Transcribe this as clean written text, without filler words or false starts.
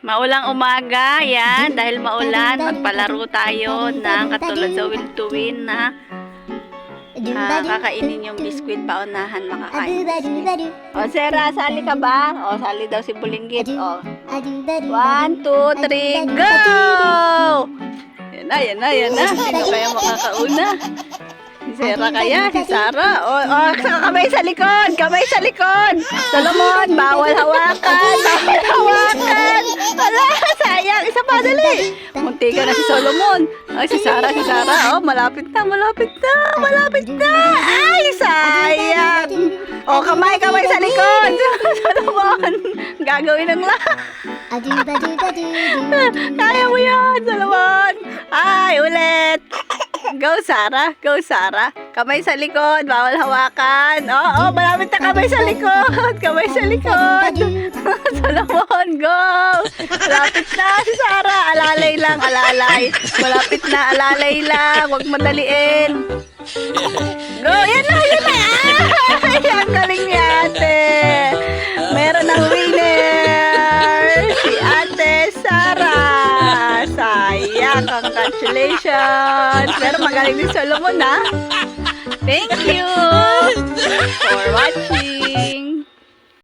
Maulang umaga, yan. Dahil maulan, magpalaro tayo ng katulad sa Will to Win na kakainin yung biskwit. Paunahan makakain. O, Sarah, sali ka ba? O, sali daw si Bulinggit. O, 1, 2, 3, go! Yan na. Sino kaya makakauna? Si Sarah kaya? Si Sarah? O, kamay sa likod! Kamay sa likod! Solomon, bawal hawakan! Bawal hawakan! Wala, sayang! Isa pa, dali! Munti ka na si Solomon. Ay, si Sarah. Oh, malapit na. Ay, sayang! O, kamay sa likod! Solomon, gagawin ng lahat. Kaya mo yan, Solomon! Ay, ulit! Go, Sarah. Kamay sa likod. Bawal hawakan. Oo, malapit na kamay sa likod. Solomon, go. Malapit na si Sarah. Alalay lang. Malapit na, alalay lang. Huwag madaliin. Go, yan na. Ay, ang galing ni ate. Meron ng winner. Si ate Sarah. Sayang, congratulations. Pero magaling din Solomon, ha? Thank you for watching.